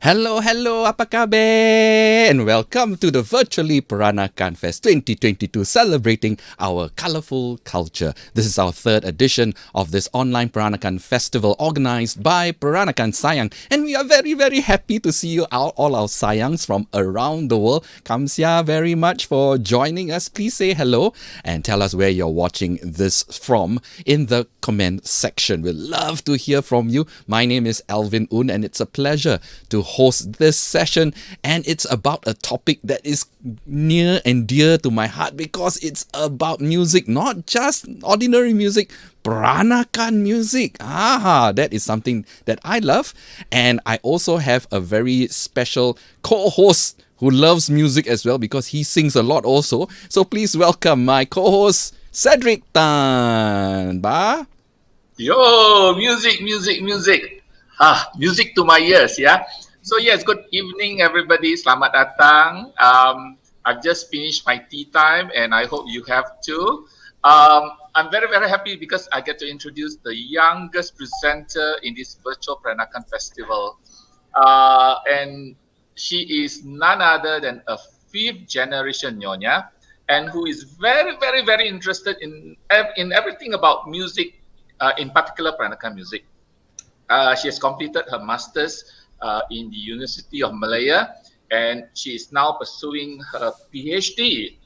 Hello, hello, apa khabar? And welcome to the virtually Peranakan Fest 2022, celebrating our colourful culture. This is our third edition of this online Peranakan festival organized by Peranakans Sayang. And we are very, very happy to see you all our Sayangs from around the world. Kamsia very much for joining us. Please say hello and tell us where you're watching this from in the comment section. We'd love to hear from you. My name is Alvin Un, and it's a pleasure to host this session, and it's about a topic that is near and dear to my heart because it's about music, not just ordinary music, Peranakan music. That is something that I love, and I also have a very special co-host who loves music as well because he sings a lot also. So please welcome my co-host Cedric Tan. Ba? Yo, music. Music to my ears, yeah. So yes, good evening everybody. Selamat datang. I've just finished my tea time and I hope you have too. I'm very, very happy because I get to introduce the youngest presenter in this virtual Peranakan festival. And she is none other than a fifth generation Nyonya, and who is very, very, very interested in everything about music, in particular Peranakan music. She has completed her master's in the University of Malaya, and she is now pursuing her PhD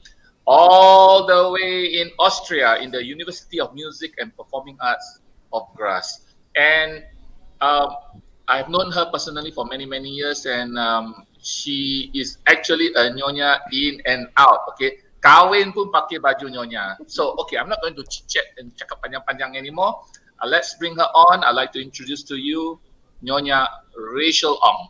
all the way in Austria in the University of Music and Performing Arts of Graz. And I've known her personally for many, many years, and she is actually a Nyonya in and out, okay? Kahwin pun pakai baju Nyonya. So, okay, I'm not going to chit-chat and cakap panjang-panjang anymore. Let's bring her on. I'd like to introduce to you Nyonya Rachel Ong.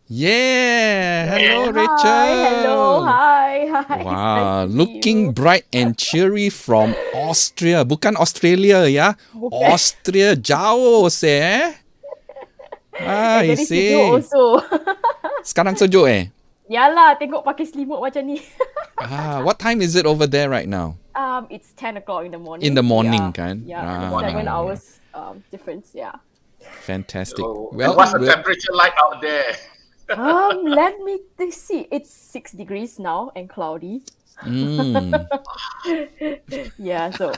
Yeah, hello Rachel. Hi. Wow, looking bright and cheery from Austria. Bukan Australia ya. Austria jauh seh. I see. Sejuk also. Sekarang sejuk Yalah, tengok pakai selimut macam ni. What time is it over there right now? It's 10 o'clock in the morning. In the morning, kan? Yeah, 7 hours difference, yeah. Fantastic. So, what's the temperature like out there? Let me see. It's 6 degrees now and cloudy. Yeah, so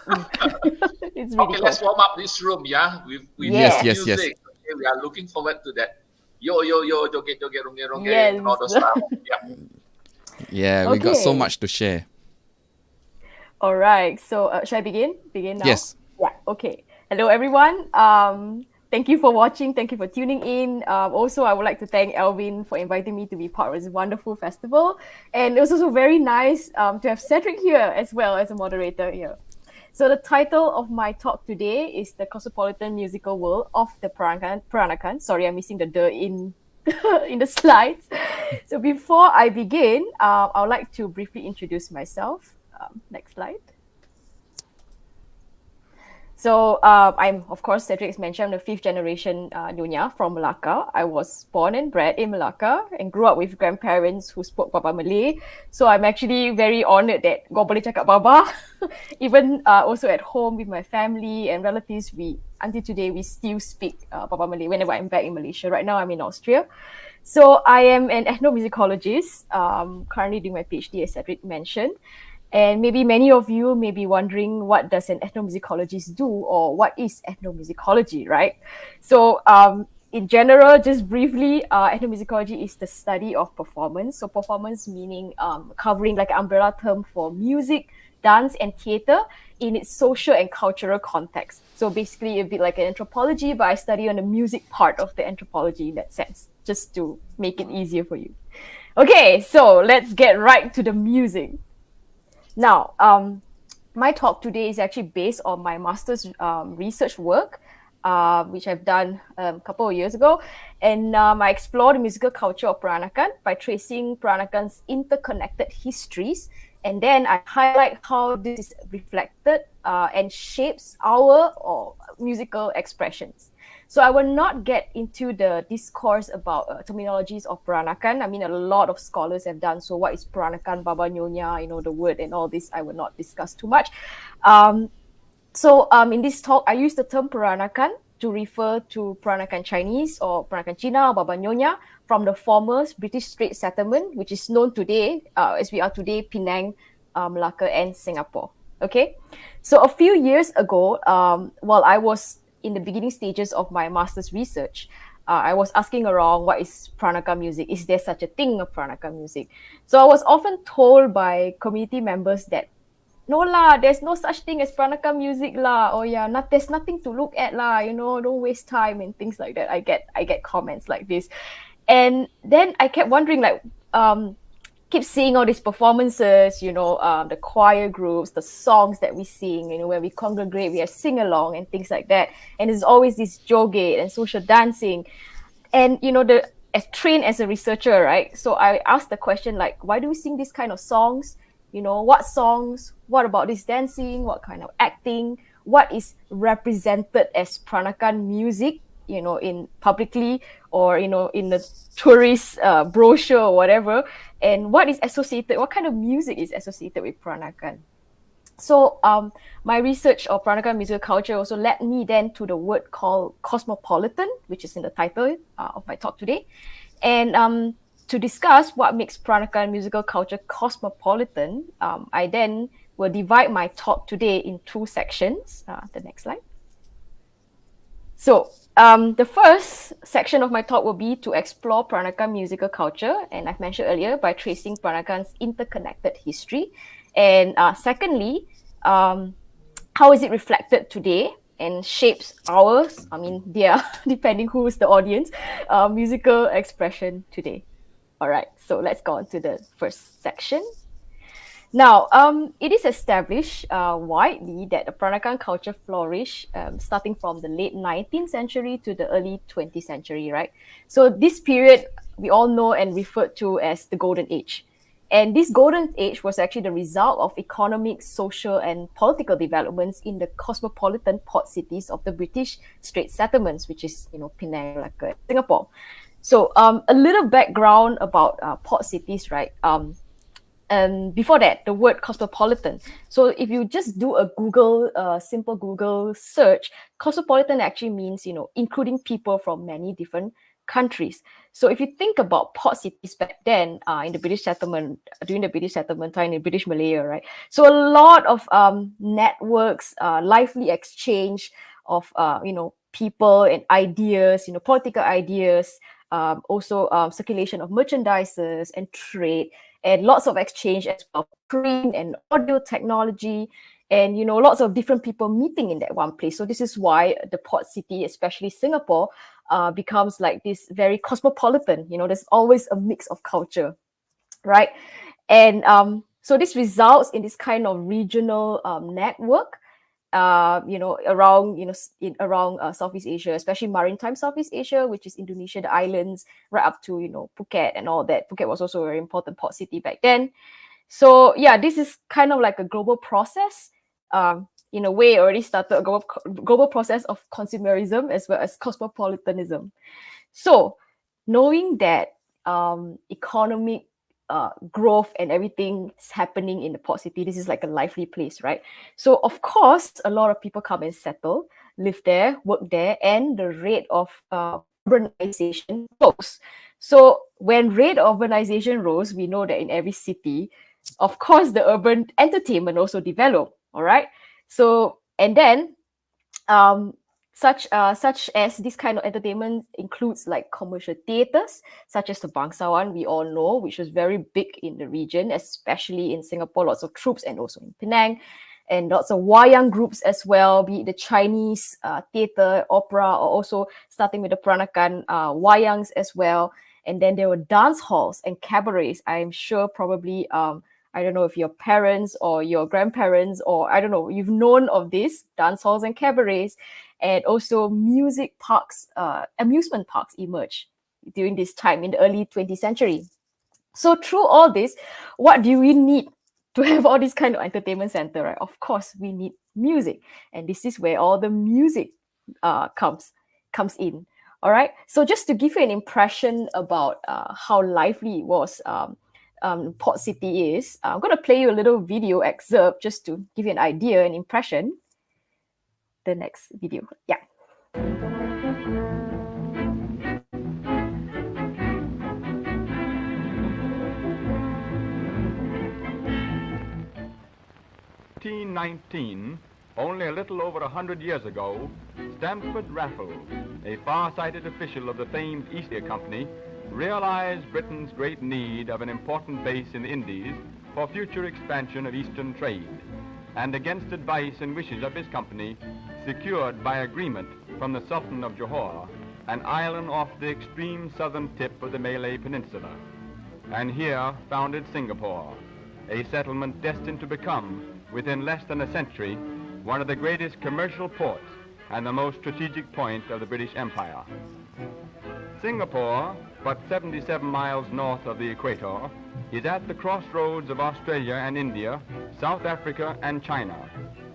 it's really Okay, let's warm up this room, yeah? With Yes. music. Okay, we are looking forward to that. Yo, joget, ronge, Yes. and all those stuff. Yeah, we got so much to share. All right. So, shall I begin? Begin now? Yes. Yeah. Okay. Hello, everyone. Thank you for watching. Thank you for tuning in. Also, I would like to thank Alvin for inviting me to be part of this wonderful festival. And it was also very nice to have Cedric here as well as a moderator here. So the title of my talk today is The Cosmopolitan Musical World of the Peranakan. Sorry, I'm missing the in in the slides. So before I begin, I would like to briefly introduce myself. Next slide. So I'm, of course, Cedric's mentioned, I'm the fifth generation Nyonya from Melaka. I was born and bred in Melaka and grew up with grandparents who spoke Baba Malay. So I'm actually very honoured that kau boleh cakap Baba. Even also at home with my family and relatives, until today, we still speak Baba Malay whenever I'm back in Malaysia. Right now, I'm in Austria. So I am an ethnomusicologist, currently doing my PhD, as Cedric mentioned. And maybe many of you may be wondering, what does an ethnomusicologist do, or what is ethnomusicology, right? So in general, just briefly, ethnomusicology is the study of performance. So performance meaning covering like an umbrella term for music, dance, and theatre in its social and cultural context. So basically, it'd be like an anthropology, but I study on the music part of the anthropology in that sense, just to make it easier for you. Okay, so let's get right to the music. Now, my talk today is actually based on my master's research work, which I've done a couple of years ago. And I explore the musical culture of Peranakan by tracing Peranakan's interconnected histories. And then I highlight how this is reflected and shapes our musical expressions. So I will not get into the discourse about terminologies of Peranakan. I mean, a lot of scholars have done so. What is Peranakan, Baba Nyonya, the word and all this, I will not discuss too much. So in this talk, I use the term Peranakan to refer to Peranakan Chinese or Peranakan Cina or Babas and Nyonyas from the former British Strait Settlement, which is known today, as we are today, Penang, Melaka, and Singapore. Okay, so a few years ago, while I was in the beginning stages of my master's research, I was asking around what is Peranakan music? Is there such a thing of Peranakan music? So I was often told by community members that no lah, there's no such thing as Peranakan music lah. Oh yeah, there's nothing to look at lah. Don't waste time and things like that. I get comments like this, and then I kept wondering keep seeing all these performances, the choir groups, the songs that we sing, where we congregate, we have sing along and things like that. And there's always this jogate and social dancing. And, as trained as a researcher, right? So I asked the question, why do we sing this kind of songs? What songs? What about this dancing? What kind of acting? What is represented as Peranakan music? In publicly or, in the tourist brochure or whatever, and what kind of music is associated with Peranakan. So my research of Peranakan musical culture also led me then to the word called Cosmopolitan, which is in the title of my talk today. And to discuss what makes Peranakan musical culture cosmopolitan, I then will divide my talk today in two sections. The next slide. So the first section of my talk will be to explore Peranakan musical culture, and I've mentioned earlier, by tracing Peranakan's interconnected history. And secondly, how is it reflected today and shapes ours, depending who is the audience, musical expression today. All right, so let's go on to the first section. Now, it is established widely that the Peranakan culture flourished starting from the late 19th century to the early 20th century, right? So this period we all know and refer to as the Golden Age. And this Golden Age was actually the result of economic, social, and political developments in the cosmopolitan port cities of the British Strait Settlements, which is, Penang, Melaka, Singapore. So a little background about port cities, right? Before that, the word cosmopolitan. So if you just do a simple Google search, cosmopolitan actually means, including people from many different countries. So if you think about port cities back then in the British settlement, during the British settlement time in British Malaya, right? So a lot of networks, lively exchange of, people and ideas, political ideas, also circulation of merchandises and trade, and lots of exchange as well, print and audio technology, and lots of different people meeting in that one place. So this is why the port city, especially Singapore, becomes like this very cosmopolitan. There's always a mix of culture, right? And so this results in this kind of regional network, around Southeast Asia, especially maritime Southeast Asia, which is Indonesia, the islands, right up to Phuket and all that. Phuket was also a very important port city back then. So yeah, this is kind of like a global process. In a way, already started a global process of consumerism as well as cosmopolitanism. So knowing that economic growth and everything is happening in the port city, this is like a lively place, right? So of course, a lot of people come and settle, live there, work there, and the rate of urbanization rose. So when rate of urbanization rose, we know that in every city, of course, the urban entertainment also developed. All right. So and then such as this kind of entertainment includes like commercial theaters, such as the Bangsawan we all know, which was very big in the region, especially in Singapore, lots of troops, and also in Penang, and lots of wayang groups as well, be it the Chinese theater, opera, or also starting with the Peranakan wayangs as well. And then there were dance halls and cabarets. I'm sure probably I don't know if your parents or your grandparents, or I don't know, you've known of this, dance halls and cabarets, and also music parks, amusement parks emerged during this time in the early 20th century. So through all this, what do we need to have all this kind of entertainment center, right? Of course, we need music. And this is where all the music comes in. All right. So just to give you an impression about how lively it was, port city is, I'm going to play you a little video excerpt just to give you an idea, an impression. The next video. Yeah. 1819, only a little over 100 years ago, Stamford Raffles, a far-sighted official of the famed East India Company, realized Britain's great need of an important base in the Indies for future expansion of Eastern trade, and against advice and wishes of his company, secured by agreement from the Sultan of Johore an island off the extreme southern tip of the Malay Peninsula, and here founded Singapore, a settlement destined to become, within less than a century, one of the greatest commercial ports and the most strategic point of the British Empire. Singapore, but 77 miles north of the equator, is at the crossroads of Australia and India, South Africa and China,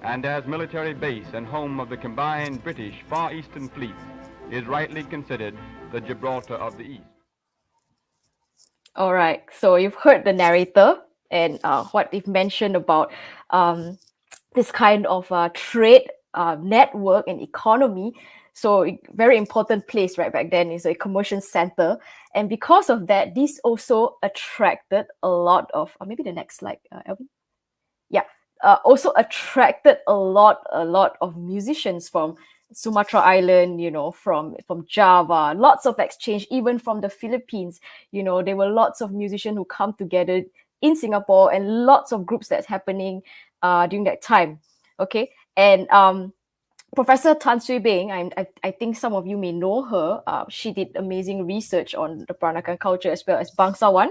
and as military base and home of the combined British Far Eastern fleet, is rightly considered the Gibraltar of the East. All right, so you've heard the narrator and what they've mentioned about this kind of trade network and economy. So very important place right back then is a commercial center. And because of that, this also attracted a lot of, maybe the next slide, Elvin. Yeah, also attracted a lot of musicians from Sumatra Island, from Java, lots of exchange, even from the Philippines. There were lots of musicians who come together in Singapore and lots of groups that's happening during that time. Okay, and Professor Tan Sui Beng, I think some of you may know her. She did amazing research on the Peranakan culture as well as Bangsawan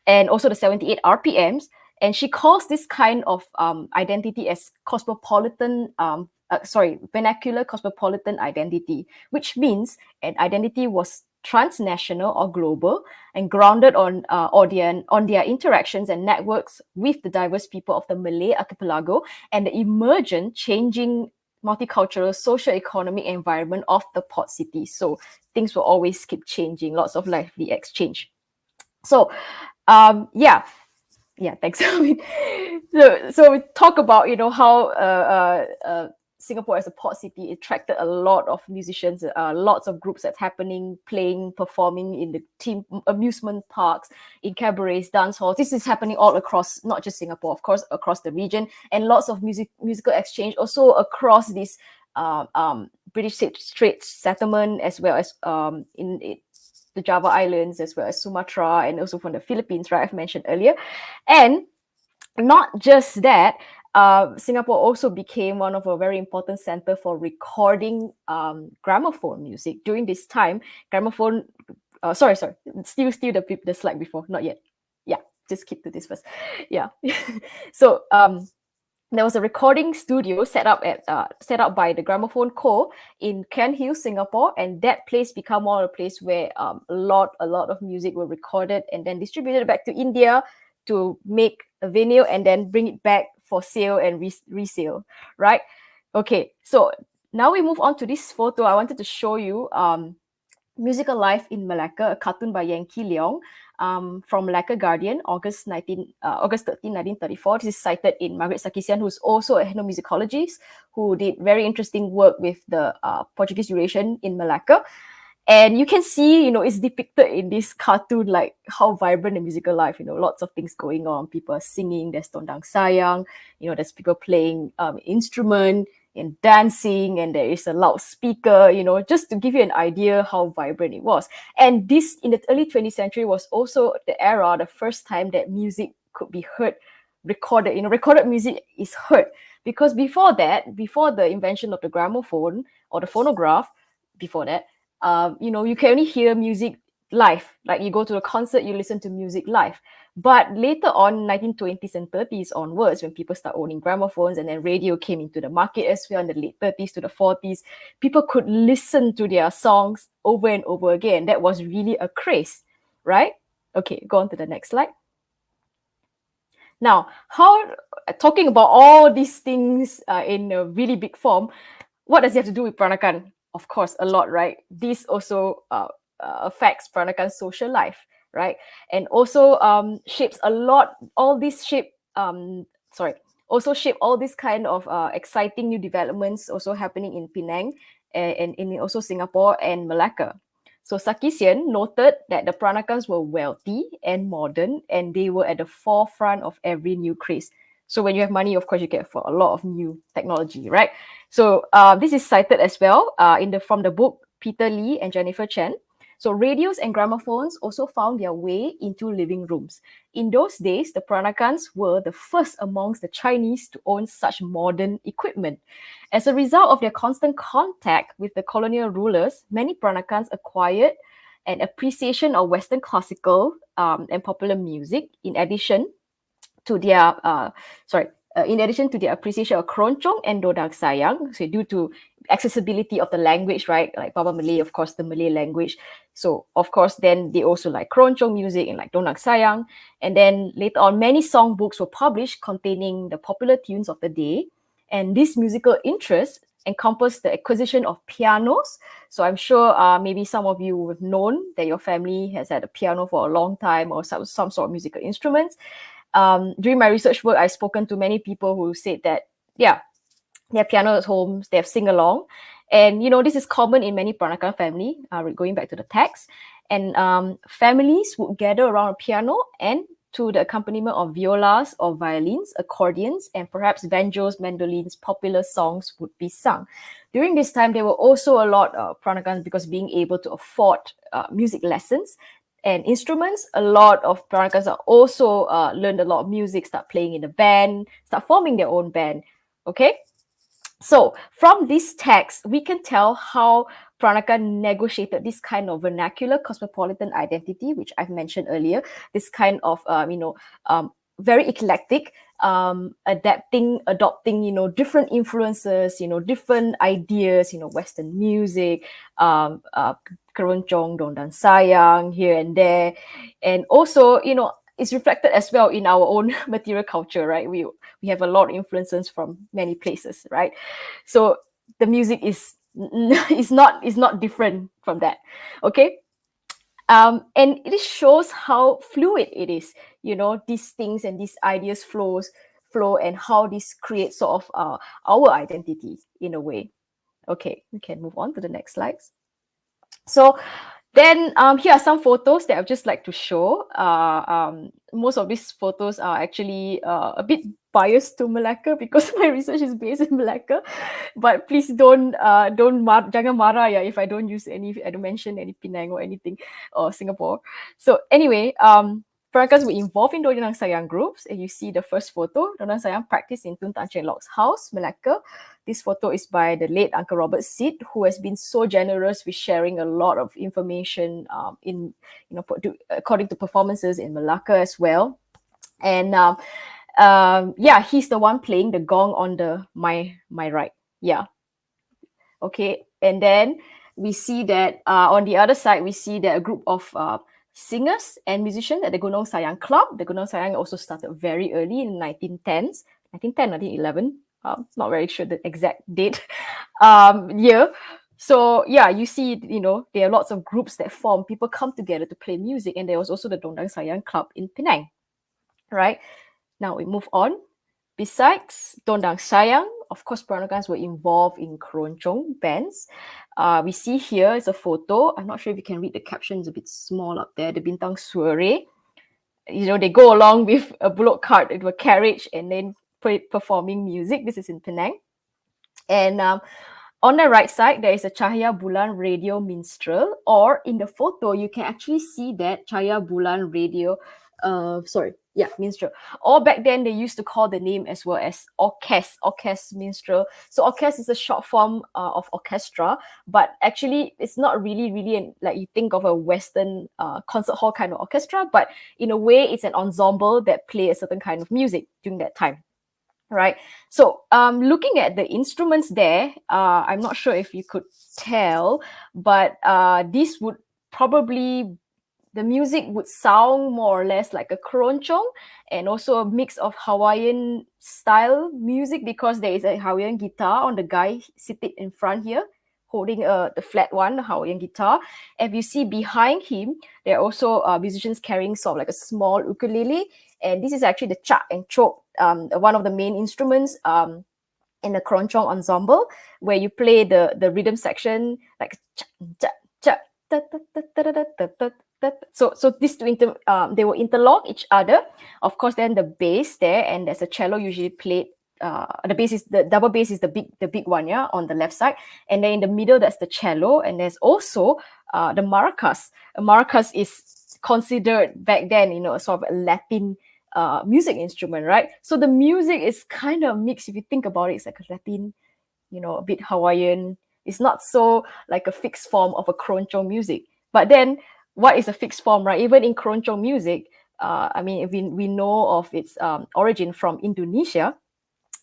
and also the 78 RPMs. And she calls this kind of identity as vernacular cosmopolitan identity, which means an identity was transnational or global and grounded on their interactions and networks with the diverse people of the Malay archipelago and the emergent, changing multicultural socio-economic environment of the port city. So things will always keep changing, lots of lively exchange. So thanks. So we talk about how Singapore as a port city attracted a lot of musicians, lots of groups that's happening, playing, performing in the theme amusement parks, in cabarets, dance halls. This is happening all across, not just Singapore, of course, across the region, and lots of musical exchange also across this British Straits settlement, as well as in the Java Islands, as well as Sumatra, and also from the Philippines, right? I've mentioned earlier. And not just that, Singapore also became one of a very important center for recording gramophone music. During this time, gramophone, still the slide before, not yet. Yeah, just keep to this first. Yeah. So there was a recording studio set up by the Gramophone Co. in Cairnhill, Singapore, and that place became one of the places where a lot of music were recorded and then distributed back to India to make a vinyl and then bring it back for sale and resale, right? Okay, so now we move on to this photo. I wanted to show you Musical Life in Melaka, a cartoon by Yankee Leong, from Melaka Guardian, August 13, 1934. This is cited in Margaret Sarkisian, who's also an ethnomusicologist, who did very interesting work with the Portuguese Eurasian in Melaka. And you can see, it's depicted in this cartoon, like how vibrant the musical life, lots of things going on. People are singing, there's dondang Sayang, there's people playing instrument and dancing, and there is a loudspeaker, just to give you an idea how vibrant it was. And this, in the early 20th century, was also the first time that music could be heard, recorded. Recorded music is heard. Because before the invention of the gramophone or the phonograph, before that, you can only hear music live. Like you go to a concert, you listen to music live. But later on, 1920s and 30s onwards, when people start owning gramophones and then radio came into the market as well in the late 30s to the 40s, people could listen to their songs over and over again. That was really a craze, right? Okay, go on to the next slide. Now, talking about all these things in a really big form, what does it have to do with Peranakan? Of course, a lot, right? This also affects Peranakan's social life, right? And also shapes a lot. Also shape all these kind of exciting new developments also happening in Penang and in also Singapore and Melaka. So Sarkisian noted that the Peranakans were wealthy and modern, and they were at the forefront of every new craze. So when you have money, of course, you get for a lot of new technology, right? So this is cited as well from the book Peter Lee and Jennifer Chen. So radios and gramophones also found their way into living rooms. In those days, the Peranakans were the first amongst the Chinese to own such modern equipment. As a result of their constant contact with the colonial rulers, many Peranakans acquired an appreciation of Western classical and popular music in addition to their appreciation of keronchong and dondang Sayang. So due to accessibility of the language, right? Like Baba Malay, of course, the Malay language. So of course, then they also like keronchong music and like dondang Sayang. And then later on, many songbooks were published containing the popular tunes of the day. And this musical interest encompassed the acquisition of pianos. So I'm sure maybe some of you have known that your family has had a piano for a long time or some sort of musical instruments. During my research work, I've spoken to many people who said that, yeah, they have piano at home, they have sing along. And, this is common in many Peranakan family, going back to the text. And families would gather around a piano and to the accompaniment of violas or violins, accordions, and perhaps banjos, mandolins, popular songs would be sung. During this time, there were also a lot of Peranakans, because being able to afford music lessons and instruments, a lot of Peranakans are also learned a lot of music, start playing in a band, start forming their own band. Okay? So from this text, we can tell how Peranakan negotiated this kind of vernacular cosmopolitan identity, which I've mentioned earlier, this kind of, very eclectic, adopting, different influences, different ideas, Western music, keronchong, dondang Sayang, here and there. And also, it's reflected as well in our own material culture, right? We have a lot of influences from many places, right? So the music is not different from that, okay? And it shows how fluid it is, these things and these ideas flow, and how this creates sort of our identity in a way. Okay, we can move on to the next slides. So then here are some photos that I'd just like to show. Most of these photos are actually a bit biased to Melaka because my research is based in Melaka. But please jangan marah ya if I don't mention any Penang or anything or Singapore. So anyway, Peranakans were involved in dondang Sayang groups, and you see the first photo. Dondang Sayang practiced in Tun Tan Cheng Lok's house, Melaka. This photo is by the late Uncle Robert Sid, who has been so generous with sharing a lot of information according to performances in Melaka as well. And he's the one playing the gong on my right. Yeah. Okay. And then we see that on the other side, we see that a group of singers and musicians at the Gunung Sayang Club. The Gunung Sayang also started very early in 1910s, 1910, 1911. Not very sure the exact date year. So yeah, you see, there are lots of groups that form. People come together to play music, and there was also the Dondang Sayang Club in Penang, right? Now we move on. Besides Dondang Sayang, of course, Peranakans were involved in keronchong bands. We see here is a photo. I'm not sure if you can read the caption. It's a bit small up there. The Bintang Suare. They go along with a bullock cart into a carriage and then performing music. This is in Penang. And on the right side, there is a Cahaya Bulan radio minstrel, or in the photo, you can actually see that Cahaya Bulan radio, minstrel. Or back then, they used to call the name as well as orchest minstrel. So orchest is a short form of orchestra, but actually it's not really like you think of a Western concert hall kind of orchestra, but in a way, it's an ensemble that play a certain kind of music during that time. Right. So looking at the instruments there, I'm not sure if you could tell, but this would probably, the music would sound more or less like a keronchong, and also a mix of Hawaiian style music, because there is a Hawaiian guitar on the guy sitting in front here, holding the flat one, Hawaiian guitar. And you see behind him, there are also musicians carrying sort of like a small ukulele. And this is actually the chak and chok, one of the main instruments. And in the keronchong ensemble, where you play the rhythm section like so these two they will interlock each other. Of course, then the bass there, and there's a cello usually played. The double bass is the big one, yeah, on the left side, and then in the middle that's the cello, and there's also the maracas. Maracas is considered back then, a sort of a Latin music instrument, right? So the music is kind of mixed. If you think about it, it's like a Latin, a bit Hawaiian. It's not so like a fixed form of a keronchong music. But then, what is a fixed form, right? Even in keronchong music, we know of its origin from Indonesia.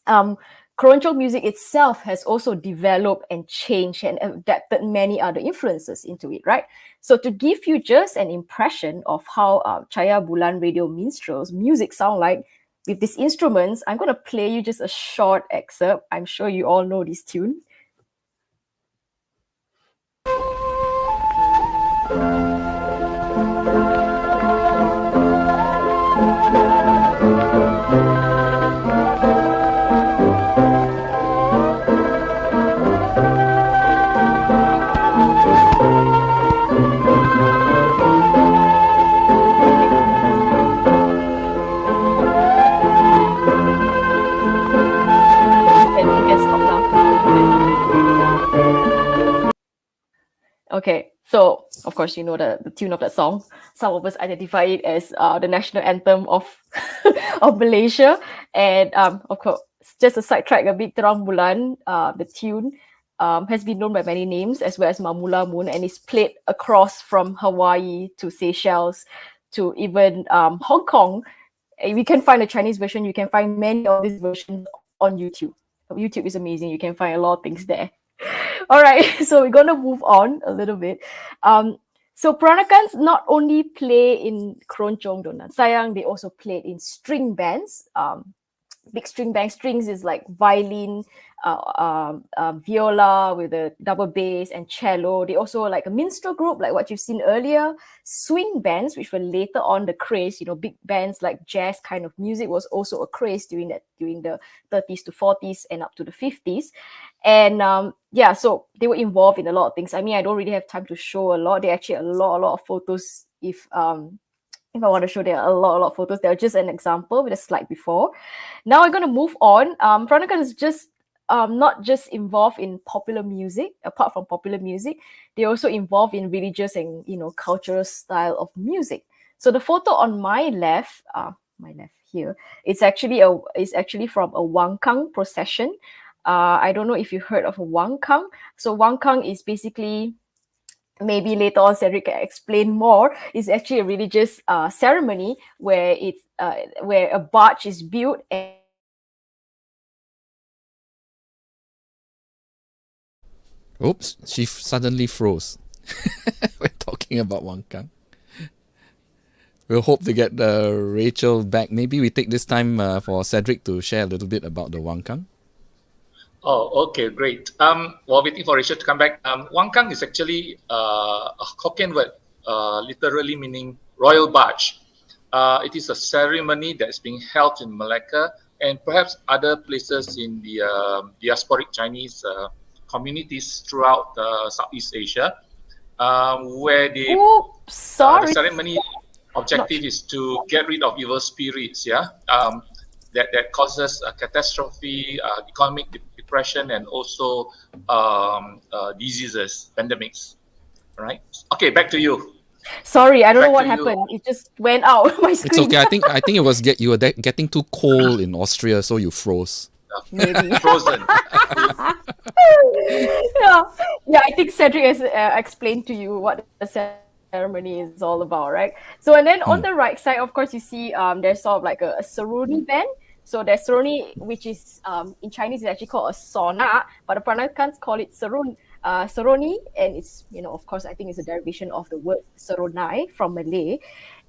Keronchong music itself has also developed and changed and adapted many other influences into it, right? So to give you just an impression of how Cahaya Bulan radio minstrels music sound like with these instruments, I'm going to play you just a short excerpt. I'm sure you all know this tune. Okay, so of course you know the tune of that song. Some of us identify it as the national anthem of of Malaysia, and of course, just a sidetrack a bit, Terang Bulan, the tune has been known by many names as well as Mamula Moon, and is played across from Hawaii to Seychelles to even Hong Kong. We can find a Chinese version. You can find many of these versions on YouTube. YouTube is amazing. You can find a lot of things there. All right, so we're going to move on a little bit. So Peranakans not only play in keronchong, dondang, sayang, they also play in string bands. Big string band. Strings is like violin, viola with a double bass and cello. They also like a minstrel group, like what you've seen earlier. Swing bands, which were later on the craze. Big bands like jazz kind of music was also a craze during the 30s to 40s and up to the 50s. And so they were involved in a lot of things. I don't really have time to show a lot. There are actually a lot of photos. If I want to show, there are a lot of photos. They're just an example with a slide before. Now we're going to move on. Peranakan is just not just involved in popular music. Apart from popular music, they're also involved in religious and cultural style of music. So the photo on my left here, it's actually from a Wangkang procession. I don't know if you heard of a Wangkang. So Wangkang is basically, maybe later on Cedric can explain more, is actually a religious ceremony where where a barge is built and Oops, she suddenly froze. We're talking about Wangkang. We'll hope to get Rachel back. Maybe we take this time for Cedric to share a little bit about the Wangkang. Oh, okay, great. While waiting for Rachel to come back, Wangkang is actually a Hokkien word, literally meaning royal barge. It is a ceremony that's being held in Melaka and perhaps other places in the diasporic Chinese communities throughout Southeast Asia, where the ceremony objective is to get rid of evil spirits, that causes a catastrophe, economic depression, and also diseases, pandemics. All right. Okay, back to you. Sorry, I don't know what happened. It just went out of my screen. It's okay. I think it was you were getting too cold in Austria, so you froze. Maybe frozen. yeah. I think Cedric has explained to you what the ceremony is all about, right? So, and then on the right side, of course, you see there's sort of like a saruni band. So there's saruni, which is in Chinese is actually called a sona, but the Peranakans call it saroni, and it's, of course, I think it's a derivation of the word saronai from Malay,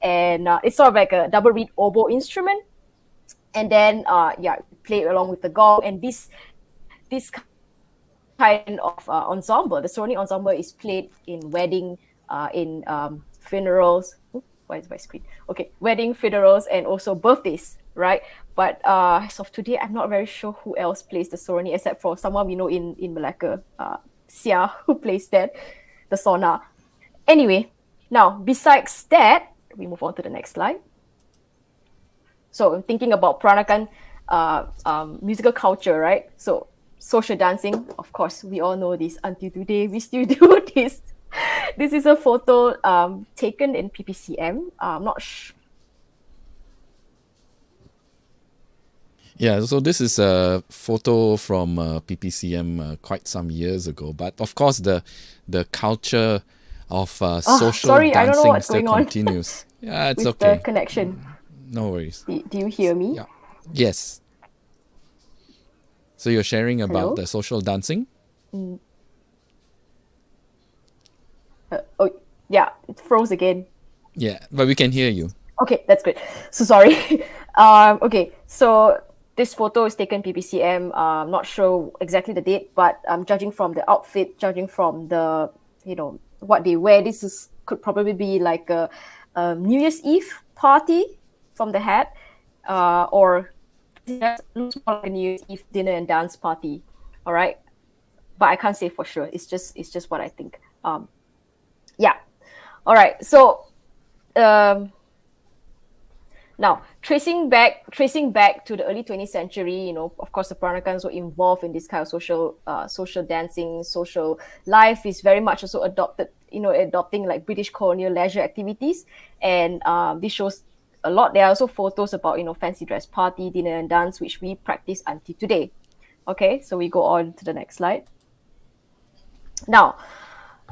and it's sort of like a double reed oboe instrument, and then play along with the gong, and this kind of ensemble, the saroni ensemble, is played in wedding, in funerals. why is my screen? Okay, wedding, funerals, and also birthdays, right? But as of today, I'm not very sure who else plays the soroni except for someone we know in Melaka, Sia, who plays that, the sona. Anyway, now besides that, we move on to the next slide. So I'm thinking about Peranakan musical culture, right? So social dancing, of course, we all know this. Until today, we still do this. This is a photo taken in PPCM. I'm not sure. Yeah, so this is a photo from PPCM quite some years ago. But of course, the culture of social I don't know dancing what's still going on continues. Yeah, it's with okay. the connection. No worries. Do you hear me? Yeah. Yes. So you're sharing about Hello? the social dancing? Oh, yeah, it froze again. Yeah, but we can hear you. Okay, that's good. So sorry. Okay, so this photo is taken PPCM. I'm not sure exactly the date, but judging from the outfit, judging from the, what they wear, could probably be like a New Year's Eve party from the hat, or it looks more like a New Year's Eve dinner and dance party. All right, but I can't say for sure. It's just what I think. Yeah. All right. So now tracing back to the early 20th century, of course, the Peranakans were involved in this kind of social dancing, social life is very much also adopting like British colonial leisure activities, and this shows a lot. There are also photos about fancy dress party, dinner and dance, which we practice until today. Okay, so we go on to the next slide. Now,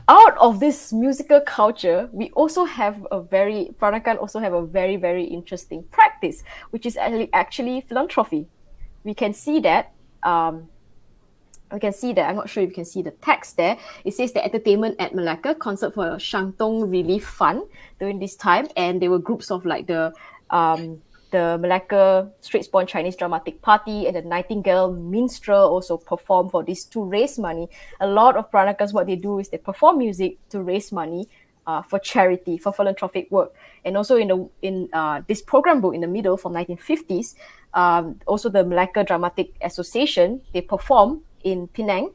out of this musical culture, we also have Peranakan also have a very, very interesting practice, which is actually philanthropy. We can see that. I'm not sure if you can see the text there. It says the entertainment at Melaka, concert for Shangtong Relief Fund during this time, and there were groups of like the Melaka Straits-born Chinese Dramatic Party and the Nightingale Minstrel also perform for this to raise money. A lot of Peranakans, what they do is they perform music to raise money for charity, for philanthropic work. And also in this program book in the middle from 1950s, also the Melaka Dramatic Association, they perform in Penang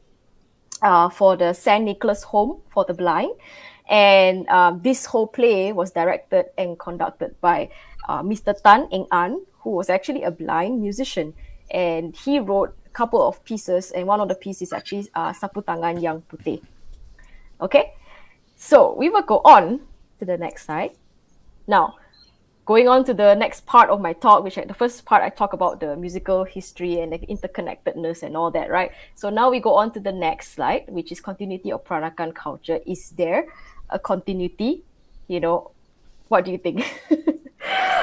for the St. Nicholas Home for the Blind. And this whole play was directed and conducted by Mr. Tan Eng An, who was actually a blind musician. And he wrote a couple of pieces, and one of the pieces is actually Sapu Tangan Yang Putih. Okay, so we will go on to the next slide. Now, going on to the next part of my talk, the first part I talk about the musical history and the interconnectedness and all that, right? So now we go on to the next slide, which is continuity of Peranakan culture. Is there a continuity? What do you think?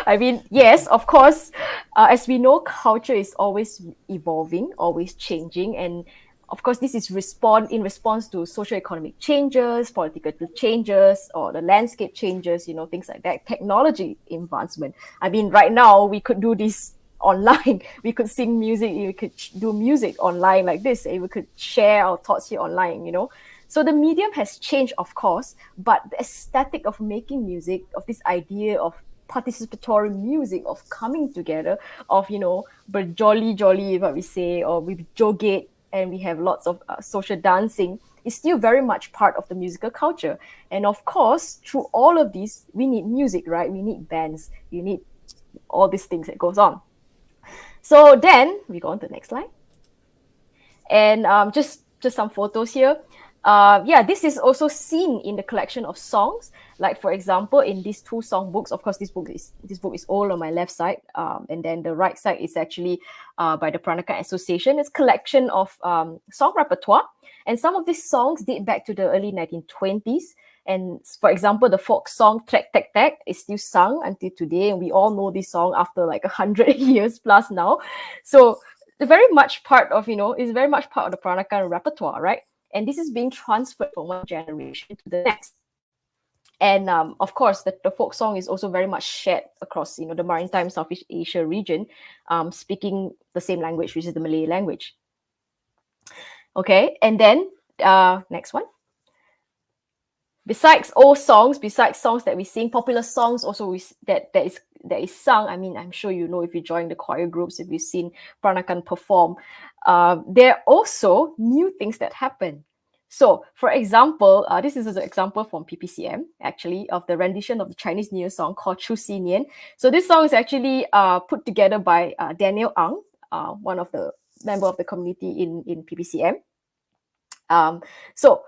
I mean, yes, of course, as we know, culture is always evolving, always changing. And of course, this is in response to socio-economic changes, political changes, or the landscape changes, things like that, technology advancement. I mean, right now, we could do this online. We could sing music, we could do music online like this, and we could share our thoughts here online, So the medium has changed, of course, but the aesthetic of making music, of this idea of participatory music, of coming together, of, but jolly, what we say, or we joget, and we have lots of social dancing, is still very much part of the musical culture. And of course, through all of these, we need music, right? We need bands, you need all these things that goes on. So then we go on to the next slide. And just some photos here. This is also seen in the collection of songs. Like, for example, in these two song books, of course, this book is all on my left side. And then the right side is actually by the Peranakan Association. It's a collection of song repertoire. And some of these songs date back to the early 1920s. And for example, the folk song Trek Tek Tek is still sung until today. And we all know this song after like 100 years plus now. So it's very much part of, is very much part of the Peranakan repertoire, right? And this is being transferred from one generation to the next. And of course, the folk song is also very much shared across, the maritime Southeast Asia region, speaking the same language, which is the Malay language. Okay, and then next one. besides old songs, besides songs that we sing, popular songs also that is sung. I mean, I'm sure you know if you join the choir groups, if you've seen Peranakan perform, there are also new things that happen. So, for example, this is an example from PPCM, actually, of the rendition of the Chinese New Year song called Chu Xi Nian. So this song is actually put together by Daniel Ong, one of the member of the community in PPCM. So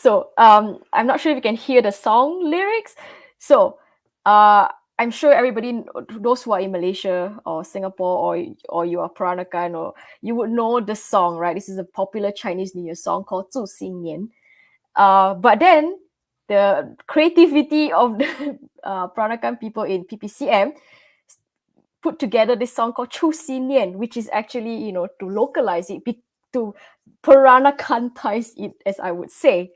So I'm not sure if you can hear the song lyrics. So I'm sure everybody, those who are in Malaysia or Singapore or you are Peranakan, or you would know the song, right? This is a popular Chinese New Year song called 祝新年. But then the creativity of the Peranakan people in PPCM put together this song called 祝新年, which is actually, to localize it, to Peranakantize it, as I would say.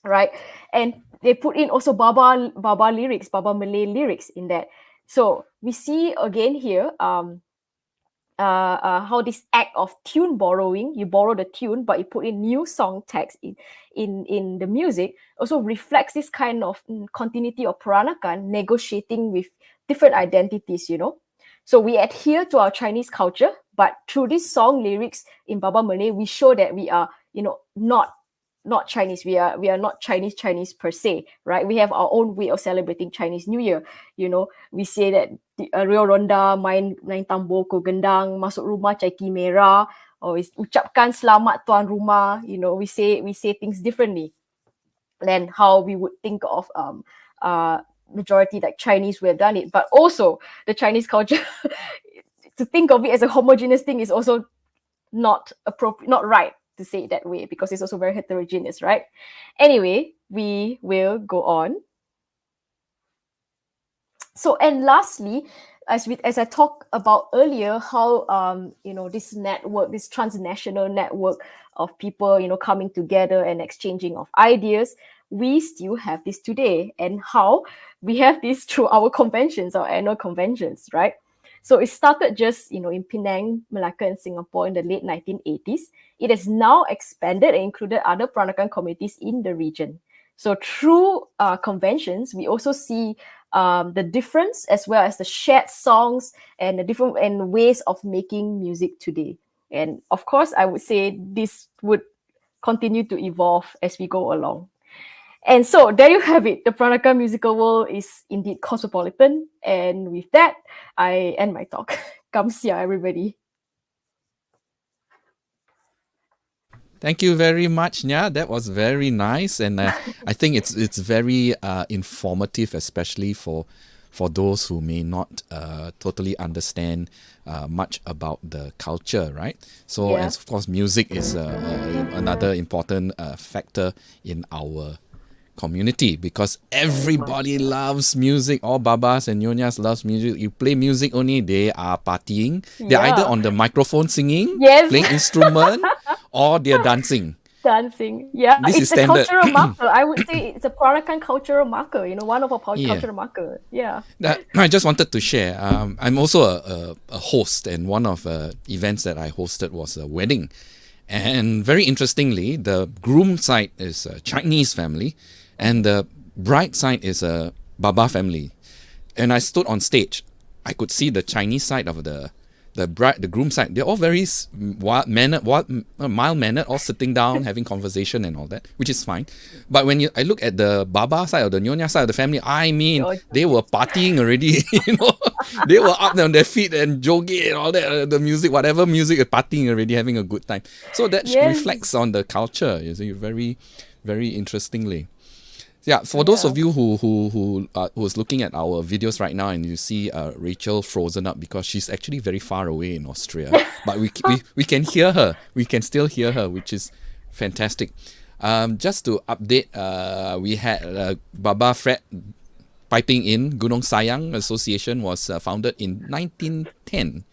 Right, and they put in also Baba lyrics, Baba Malay lyrics in that. So we see again here how this act of tune borrowing, you borrow the tune, but you put in new song text in the music, also reflects this kind of continuity of Peranakan negotiating with different identities, So we adhere to our Chinese culture, but through this song lyrics in Baba Malay, we show that we are, not Chinese. We are not Chinese per se, right? We have our own way of celebrating Chinese New Year. We say that Rio Ronda, main tambor, ko gendang, masuk rumah caiki merah, or ucapkan selamat tuan rumah. We say things differently than how we would think of majority like Chinese who have done it. But also the Chinese culture, to think of it as a homogeneous thing is also not appropriate, not right to say it that way, because it's also very heterogeneous, right? Anyway, we will go on. So, and lastly, as I talked about earlier, how this network, this transnational network of people, coming together and exchanging of ideas, we still have this today, and how we have this through our conventions, our annual conventions, right? So it started just, in Penang, Melaka, and Singapore in the late 1980s. It has now expanded and included other Peranakan communities in the region. So through conventions, we also see the difference as well as the shared songs and the different ways of making music today. And of course, I would say this would continue to evolve as we go along. And so there you have it. The Peranakan musical world is indeed cosmopolitan. And with that, I end my talk. Kamsia, everybody. Thank you very much, Nya. That was very nice, and I think it's very informative, especially for those who may not totally understand much about the culture, right? So, and of course, music is another important factor in our community, because everybody loves music. All Babas and Nyonyas loves music. You play music only, they are partying. They're either on the microphone singing, playing instrument, or they're dancing. Yeah. This it's is standard. A cultural marker. I would say it's a Peranakan cultural marker, one of our cultural marker. Yeah. I just wanted to share. I'm also a host, and one of events that I hosted was a wedding. And very interestingly, the groom side is a Chinese family, and the bride side is a Baba family. And I stood on stage. I could see the Chinese side of the groom side. They're all very mild-mannered, all sitting down, having conversation and all that, which is fine. But when I look at the Baba side or the Nyonya side of the family, I mean, they were partying already, They were up on their feet and jogging and all that, the music, whatever music, partying already, having a good time. So that reflects on the culture, you see, very, very interestingly. Yeah, for those of you who's looking at our videos right now and you see Rachel frozen up because she's actually very far away in Austria, but we can hear her. We can still hear her, which is fantastic. Just to update, we had Baba Fred piping in. Gunung Sayang Association was founded in 1910.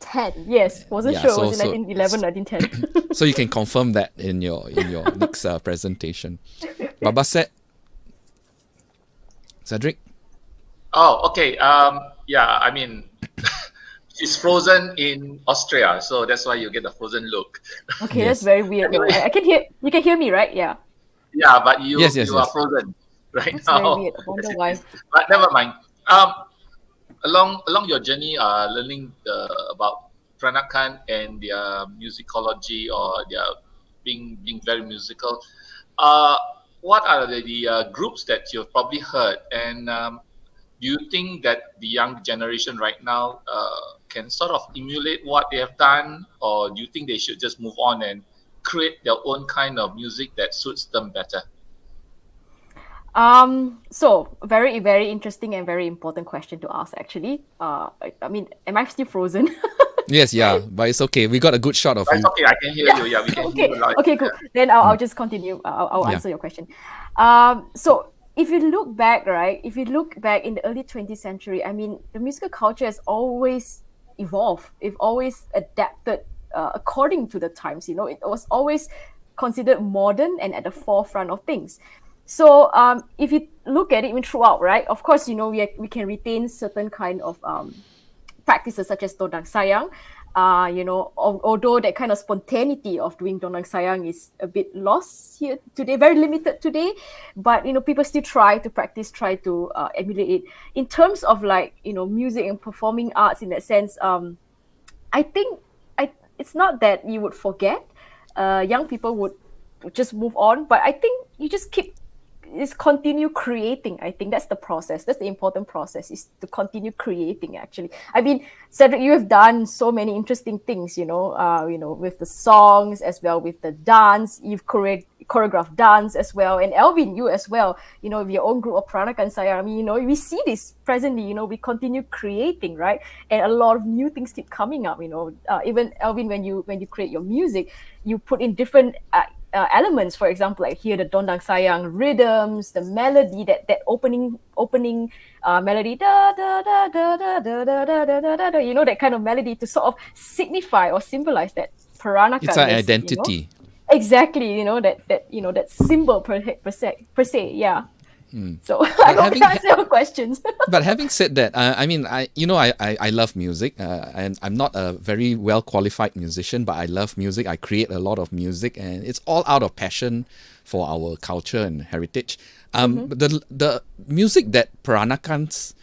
Yes. Wasn't sure. It was in 1911, 1910. So you can confirm that in your next presentation. Baba said. Cedric? Oh, okay. Yeah, I mean, she's frozen in Austria, so that's why you get the frozen look. Okay, that's very weird. I can hear. You can hear me, right? Yeah. Yeah, but you yes. are frozen right that's now. Very weird. I wonder why. But never mind. Along your journey, learning about Peranakan and their musicology or their being very musical. What are the groups that you've probably heard, and do you think that the young generation right now can sort of emulate what they have done, or do you think they should just move on and create their own kind of music that suits them better? So very, very interesting and very important question to ask, actually. I mean, am I still frozen? Yes, yeah, but it's okay. We got a good shot of you. It's okay, I can hear you. Yeah, we can hear you loud. Okay, cool. Then I'll just continue. I'll answer your question. So if you look back, right, if you look back in the early 20th century, I mean, the musical culture has always evolved. It always adapted according to the times. You know, it was always considered modern and at the forefront of things. So if you look at it even throughout, right, of course, you know, we can retain certain kind of practices such as dondang sayang. You know, although that kind of spontaneity of doing dondang sayang is a bit lost here today, very limited today, but you know, people still try to practice, try to emulate it. In terms of like, you know, music and performing arts in that sense, I think it's not that you would forget. Young people would just move on, but I think you just continue creating. I think that's the process. That's the important process, is to continue creating, actually. I mean, Cedric, you have done so many interesting things, you know, with the songs as well, with the dance. You've choreographed dance as well. And Alvin, you as well, you know, with your own group of Peranakan Sayang. I mean, you know, we see this presently, you know, we continue creating, right? And a lot of new things keep coming up, you know. Even Alvin, when you create your music, you put in different elements. For example, like here the dondang sayang rhythms, the melody, that opening melody, da da da da da da da da da da da, you know, that kind of melody to sort of signify or symbolize that Peranakan. It's an identity. You know? Exactly, you know, that symbol per se, yeah. So I hope I answer your questions. But having said that, I mean, I love music, and I'm not a very well qualified musician, but I love music. I create a lot of music, and it's all out of passion for our culture and heritage. The music that Peranakans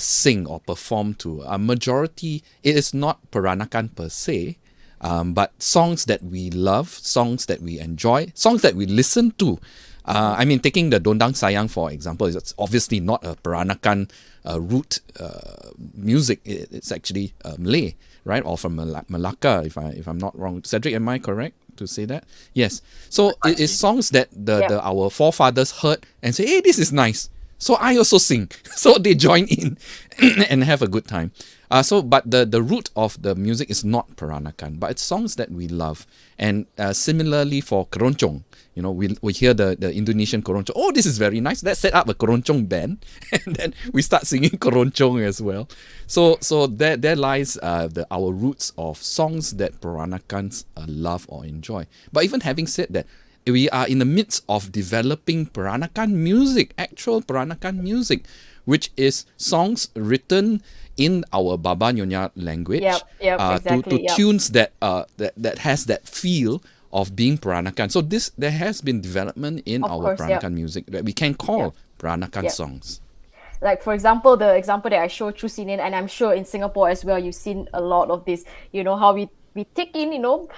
sing or perform to, a majority, it is not Peranakan per se, but songs that we love, songs that we enjoy, songs that we listen to. I mean, taking the dondang sayang for example, it's obviously not a Peranakan root music. It's actually Malay, right, or from Melaka, if I'm not wrong. Cedric, am I correct to say that? Yes. So it is songs that our forefathers heard and say, hey, this is nice, so I also sing. So they join in and have a good time. But the root of the music is not Peranakan, but it's songs that we love. And similarly for keronchong, you know, we hear the Indonesian keronchong. Oh, this is very nice. Let's set up a keronchong band, and then we start singing keronchong as well. So there lies our roots of songs that Peranakans love or enjoy. But even having said that, we are in the midst of developing Peranakan music, actual Peranakan music, which is songs written in our Baba Nyonya language, exactly, to tunes that has that feel of being Peranakan. So there has been development in our Peranakan music that we can call Peranakan songs. Like, for example, the example that I showed through Sinin, and I'm sure in Singapore as well, you've seen a lot of this, you know, how we take in, you know,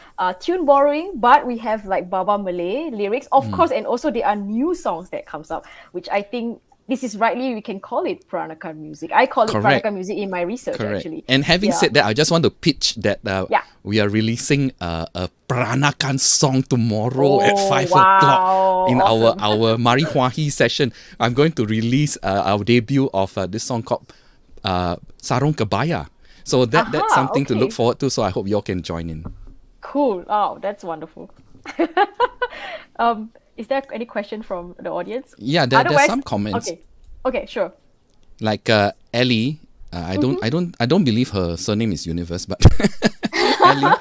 tune borrowing, but we have like Baba Malay lyrics, of course, and also there are new songs that comes up, which I think this is rightly, we can call it Peranakan music. I call it Correct. Peranakan music in my research, actually. And having said that, I just want to pitch that we are releasing a Peranakan song tomorrow at 5 o'clock in awesome. our Mari Huahi session. I'm going to release our debut of this song called Sarung Kebaya. So that's something to look forward to. So I hope you all can join in. Cool. Oh, that's wonderful. Is there any question from the audience? Yeah, there's some comments. Okay, sure. Like Ellie, I don't believe her surname is Universe, but Ellie,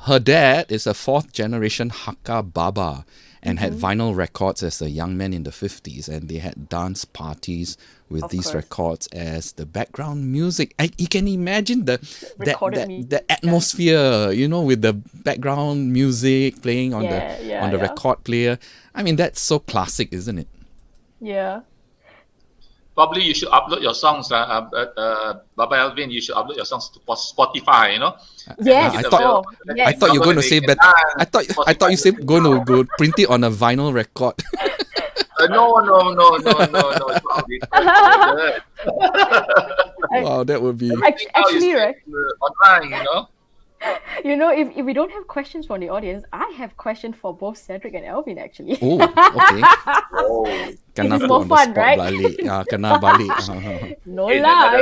her dad is a 4th generation Hakka Baba and had vinyl records as a young man in the 50s, and they had dance parties with these records as the background music. You can imagine the atmosphere, with the background music playing on the record player. I mean, that's so classic, isn't it? Yeah. Probably you should upload your songs, Baba Alvin. You should upload your songs to Spotify. Yes. I thought you were going to say better. I thought you said going to go print it on a vinyl record. No. Wow, that would be actually right. Online, if we don't have questions from the audience, I have questions for both Cedric and Alvin, actually. Oh, okay. This is more fun, right? Kena balik. No lah,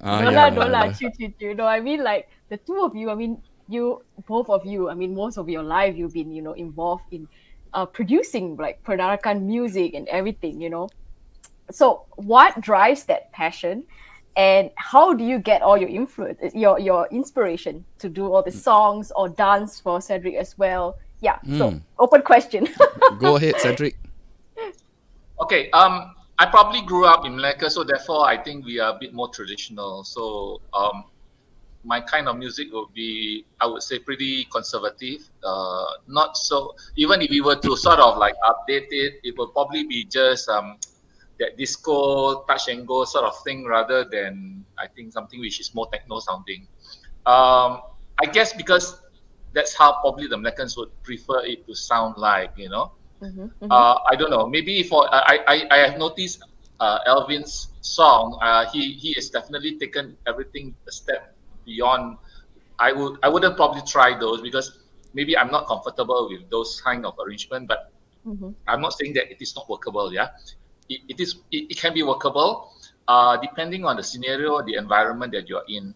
I mean, like the two of you, both of you, most of your life you've been, involved in producing like Peranakan music and everything, So what drives that passion? And how do you get all your influence, your inspiration to do all the songs or dance for Cedric as well? Yeah, so open question. Go ahead, Cedric. Okay, I probably grew up in Melaka, so therefore I think we are a bit more traditional. So my kind of music will be, I would say, pretty conservative. Not so, even if we were to sort of like update it, it will probably be just that disco touch and go sort of thing, rather than I think something which is more techno sounding. I guess because that's how probably the Melakans would prefer it to sound like, I don't know. Maybe I have noticed Alvin's song. He has definitely taken everything a step beyond. I wouldn't probably try those because maybe I'm not comfortable with those kind of arrangement. But I'm not saying that it is not workable. Yeah. It can be workable depending on the scenario, the environment that you're in.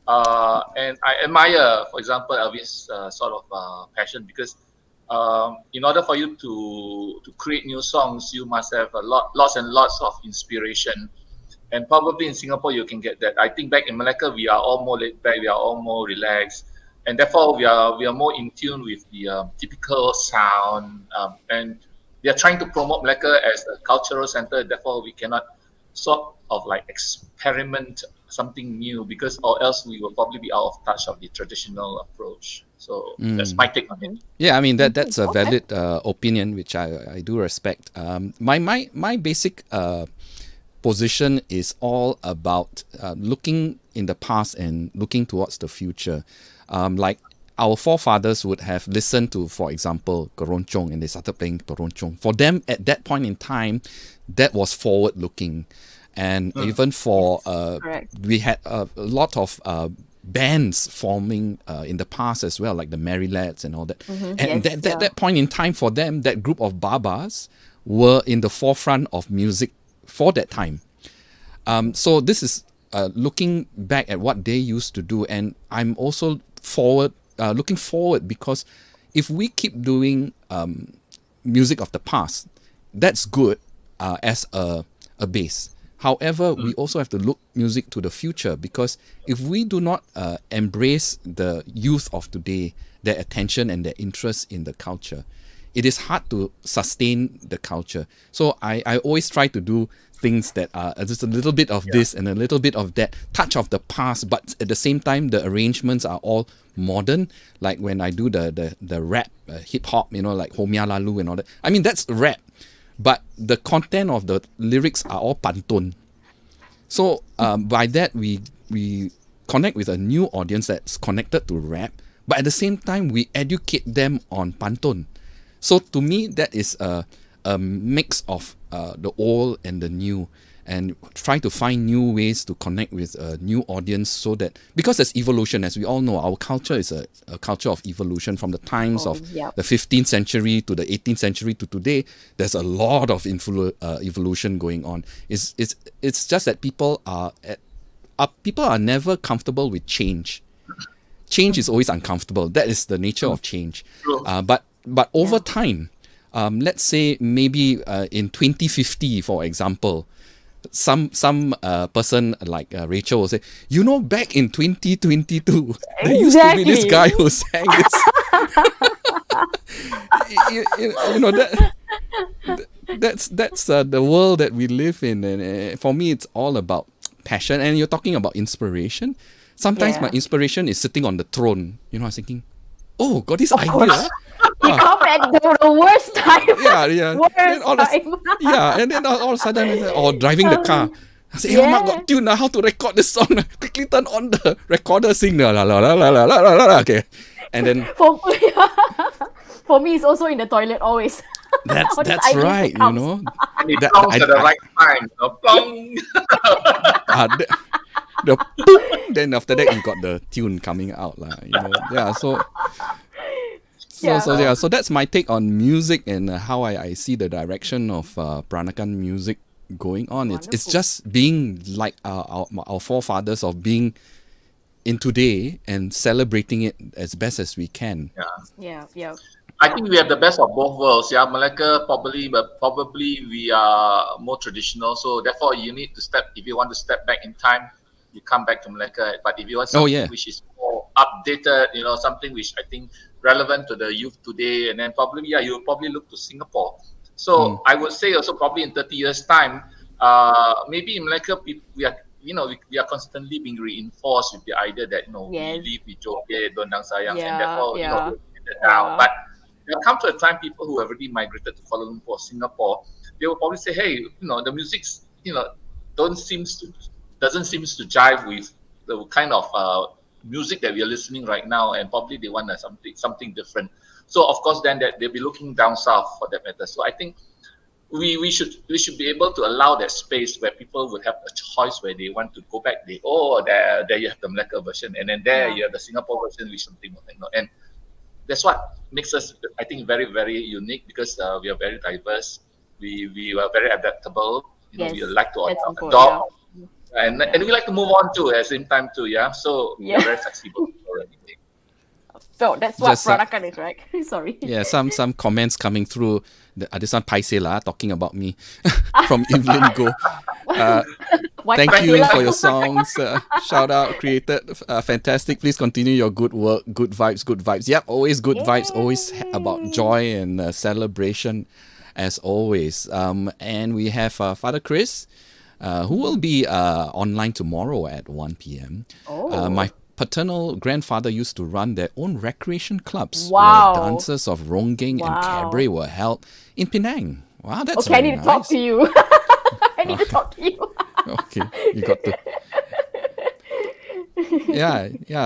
And I admire, for example, Elvis' sort of passion, because in order for you to create new songs, you must have lots and lots of inspiration. And probably in Singapore, you can get that. I think back in Melaka, we are all more laid back, we are all more relaxed. And therefore, we are more in tune with the typical sound. And we are trying to promote Melaka as a cultural center. Therefore, we cannot sort of like experiment something new, because or else we will probably be out of touch of the traditional approach. So that's my take on it. Yeah, I mean that's a valid opinion, which I do respect. My basic position is all about looking in the past and looking towards the future. Like our forefathers would have listened to, for example, keronchong, and they started playing keronchong. For them, at that point in time, that was forward-looking. And even for, we had a lot of bands forming in the past as well, like the Merry Lads and all that. And that point in time for them, that group of Babas were in the forefront of music for that time. So this is looking back at what they used to do. And I'm also looking forward, because if we keep doing music of the past, that's good as a base. However, we also have to look music to the future, because if we do not embrace the youth of today, their attention and their interest in the culture, it is hard to sustain the culture. So I always try to do things that are just a little bit of this and a little bit of that, touch of the past, but at the same time, the arrangements are all modern. Like when I do the rap, hip hop, like Homia Lalu and all that. I mean, that's rap. But the content of the lyrics are all pantun. So by that, we connect with a new audience that's connected to rap, but at the same time, we educate them on pantun. So to me, that is a mix of the old and the new, and try to find new ways to connect with a new audience, so that, because there's evolution, as we all know, our culture is a culture of evolution from the times of the 15th century to the 18th century to today. There's a lot of evolution going on. It's just that people are never comfortable with change. Change is always uncomfortable. That is the nature of change. But over time, let's say maybe in 2050, for example, some person like Rachel will say, back in 2022, there used to be this guy who sang this. That's the world that we live in, and for me, it's all about passion. And you're talking about inspiration. Sometimes my inspiration is sitting on the throne. I was thinking, oh, got this idea. You come at the worst time. Yeah. And then all of a sudden, or driving the car. I say, hey, Mama, got tune now, how to record this song? Quickly turn on the recorder, sing la la la la la la la la. Okay. And then for me, it's also in the toilet always. That's right, And it comes at the right time. Plong. Then after that, you got the tune coming out, So that's my take on music and how I see the direction of Peranakan music going on. It's just being like our forefathers, of being in today and celebrating it as best as we can. Yeah. I think we have the best of both worlds. Yeah, Melaka probably we are more traditional. So therefore, you need to if you want to step back in time, you come back to Melaka. But if you want something which is more updated, something which I think relevant to the youth today, and then probably you'll probably look to Singapore. So I would say also probably in 30 years time, maybe in Melaka we are constantly being reinforced with the idea that we live with joget, dondang, sayang, and therefore down. But there come to a time people who have already migrated to Kuala Lumpur, Singapore, they will probably say, hey, the music doesn't seem to jive with the kind of music that we are listening right now, and probably they want something different. So of course, then they'll be looking down south for that matter. So I think we should be able to allow that space where people would have a choice where they want to go back. There you have the Melaka version, and then you have the Singapore version with something and that's what makes us, I think, very, very unique, because we are very diverse. We are very adaptable. We like to adopt. And we like to move on too at the same time too, So we are very flexible already. So that's what Peranakan is, right? Sorry. Yeah, some comments coming through. This one paise lah, talking about me from Evelyn Go. Thank you for your songs. Shout out, created fantastic. Please continue your good work. Good vibes. Yep, always good vibes. Always about joy and celebration, as always. And we have Father Chris, who will be online tomorrow at 1 p.m. My paternal grandfather used to run their own recreation clubs where dances of ronggeng and cabaret were held in Penang. Wow, that's okay. I need to talk to you. I need to talk to you. Okay, you got to.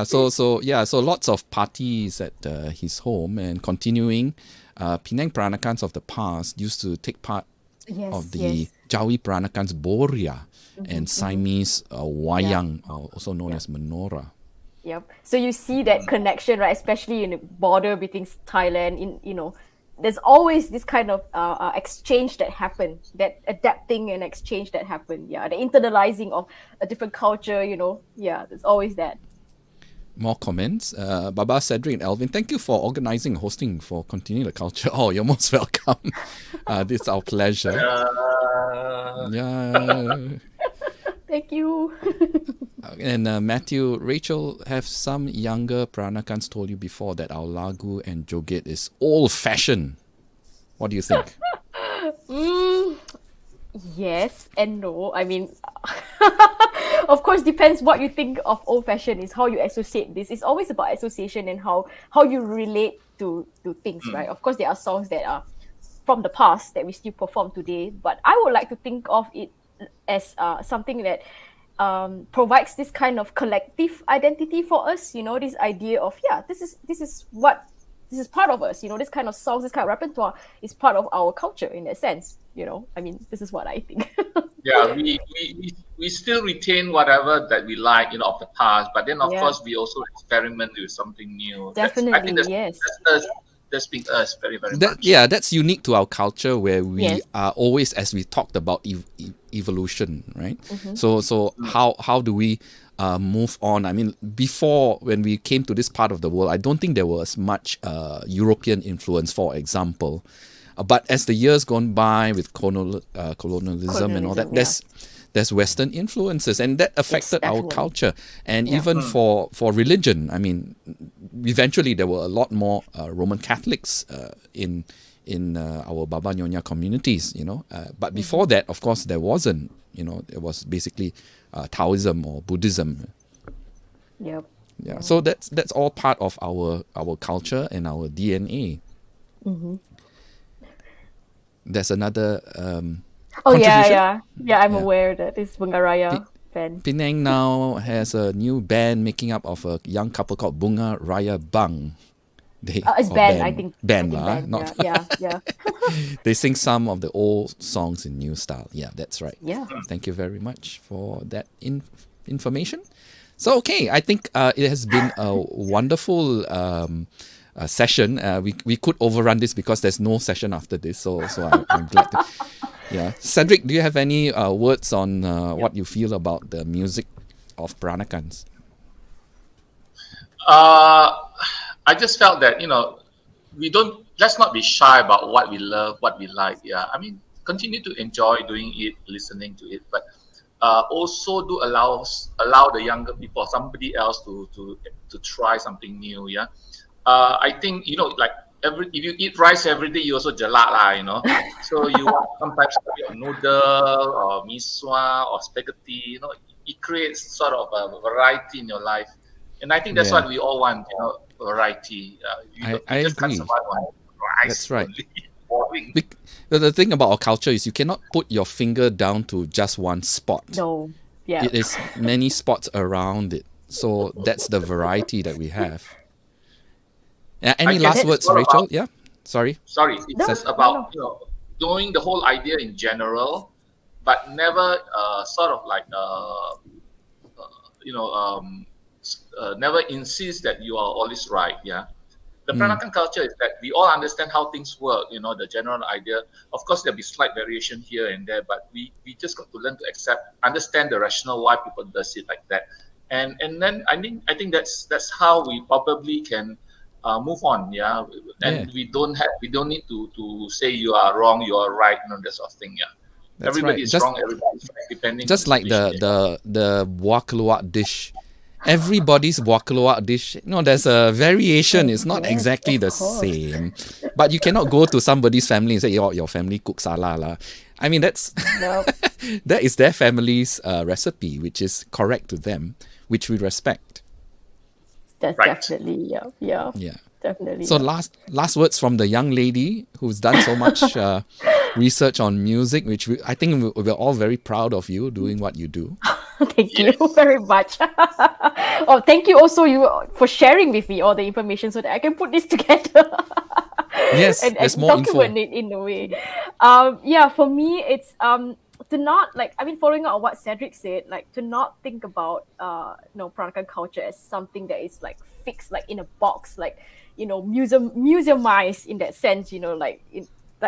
So lots of parties at his home, and continuing. Penang Peranakans of the past used to take part of the Jawi Peranakans Boria and Siamese Wayang, also known as Menora. Yep. So you see that connection, right? Especially in the border between Thailand, there's always this kind of exchange that happen, that adapting and exchange that happen. Yeah, the internalizing of a different culture, there's always that. More comments. Baba, Cedric, and Alvin, thank you for organizing and hosting for Continuing the Culture. Oh, you're most welcome. This is our pleasure. Thank you. And Matthew, Rachel, have some younger Peranakans told you before that our lagu and joget is old-fashioned? What do you think? Yes and no. I mean, of course, depends what you think of old-fashioned is how you associate this. It's always about association and how you relate to things, right? Of course, there are songs that are from the past that we still perform today, but I would like to think of it as something that provides this kind of collective identity for us. This idea of this is what this is part of us, you know, this kind of songs, this kind of repertoire is part of our culture in that sense, you know. I mean, this is what I think. Yeah, we still retain whatever that we like, you know, of the past, but then of course we also experiment with something new. Definitely, I think yes. That's been us very much. Yeah, that's unique to our culture, where we are always, as we talked about, evolution, right? So how do we move on? I mean, before, when we came to this part of the world, I don't think there was much European influence, for example. But as the years gone by with colonialism and all that, there's Western influences, and that affected our culture. And even for religion, I mean, eventually there were a lot more Roman Catholics in our Baba Nyonya communities, you know. But before that, of course, there wasn't. You know, it was basically Taoism or Buddhism. Yep. Yeah. So that's all part of our culture and our DNA. There's another contribution. I'm aware that this Bunga Raya band. Penang now has a new band making up of a young couple called Bunga Raya Bang. It's band, I think. Band, band, yeah. They sing some of the old songs in new style. Yeah, that's right. Yeah. Thank you very much for that information. So, okay, I think it has been a wonderful session. We could overrun this because there's no session after this. So I'm glad to. Yeah. Cedric, do you have any words on what you feel about the music of Peranakans? I just felt that, you know, let's not be shy about what we love, what we like. Yeah, I mean, continue to enjoy doing it, listening to it, but also do allow the younger people, somebody else to try something new. Yeah, I think, you know, like if you eat rice every day, you also jelat lah, you know. So you want sometimes a noodle or miswa or spaghetti. You know, it creates sort of a variety in your life, and I think that's what we all want. You know, variety. I just agree. can't survive on rice. That's right. Only. The thing about our culture is you cannot put your finger down to just one spot. No. Yeah. It is many spots around it. So that's the variety that we have. Any last words, Rachel? Yeah? Sorry. It's just about, you know, doing the whole idea in general, but never sort of like, never insist that you are always right. Yeah. The Peranakan culture is that we all understand how things work, you know, the general idea. Of course, there'll be slight variation here and there, but we just got to learn to understand the rationale why people does it like that. And then I think that's how we probably can move on, yeah. And we don't need to say you are wrong, you are right, you know, that sort of thing, yeah. That's everybody right. is wrong, everybody is right, depending. Just like the buah keluak dish. Everybody's buah keluak dish, there's a variation. It's not exactly the same. But you cannot go to somebody's family and say, your family cooks salah lah. I mean, that is their family's recipe, which is correct to them, which we respect. That's definitely, yeah. Definitely. So last words from the young lady who's done so much research on music, which I think we're all very proud of you doing what you do. Thank you very much. Thank you also for sharing with me all the information so that I can put this together. Yes, and there's more document info. it in a way. For me, it's to not following up on what Cedric said, to not think about Peranakan culture as something that is fixed in a box, museumized in that sense,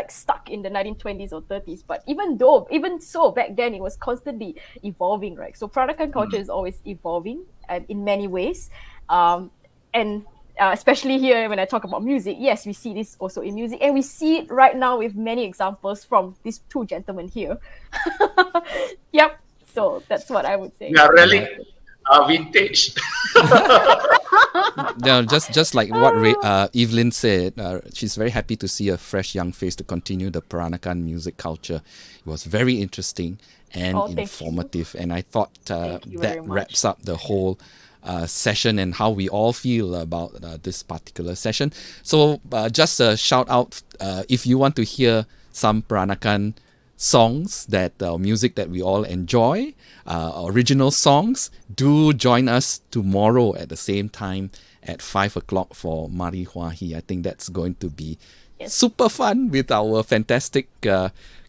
stuck in the 1920s or 30s. But even so, back then it was constantly evolving, right? So Peranakan culture is always evolving in many ways, and especially here when I talk about music, yes, we see this also in music, and we see it right now with many examples from these two gentlemen here. Yep. So that's what I would say. Yeah, really. Vintage. Just like what Evelyn said, she's very happy to see a fresh young face to continue the Peranakan music culture. It was very interesting and informative, and I thought that wraps up the whole session and how we all feel about this particular session. So just a shout out, if you want to hear some Peranakan songs music that we all enjoy, original songs, do join us tomorrow at the same time at 5 o'clock for Mari Huahi. I think that's going to be super fun with our fantastic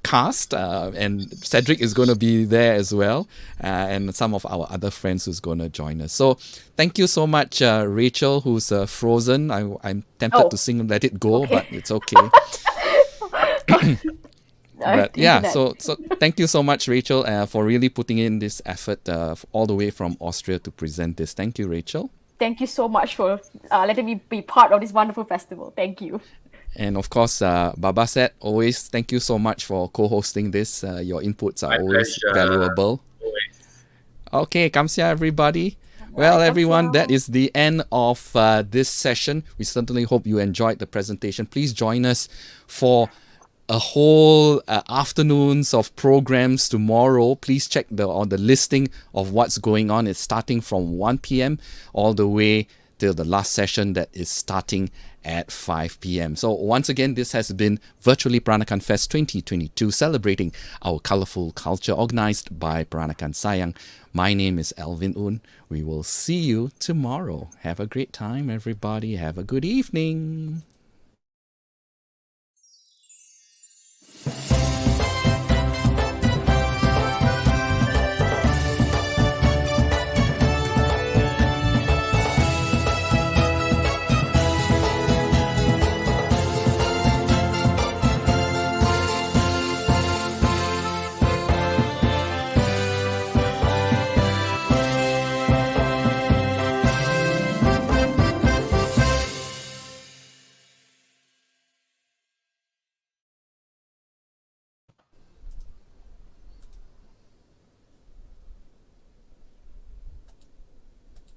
cast, and Cedric is going to be there as well, and some of our other friends who's going to join us. So thank you so much, Rachel, who's frozen. I'm tempted to sing Let It Go, but it's okay. But yeah, so thank you so much, Rachel, for really putting in this effort all the way from Austria to present this. Thank you, Rachel. Thank you so much for letting me be part of this wonderful festival. Thank you. And of course, Babas, always thank you so much for co-hosting this. Your inputs are always valuable. Okay, kamsia everybody. Well, everyone, that is the end of this session. We certainly hope you enjoyed the presentation. Please join us for a whole afternoons of programs tomorrow. Please check the listing of what's going on. It's starting from 1 p.m. all the way till the last session that is starting at 5 p.m. So once again, this has been Virtually Peranakan Fest 2022, celebrating our colorful culture, organized by Peranakan Sayang. My name is Alvin Un. We will see you tomorrow. Have a great time, everybody. Have a good evening.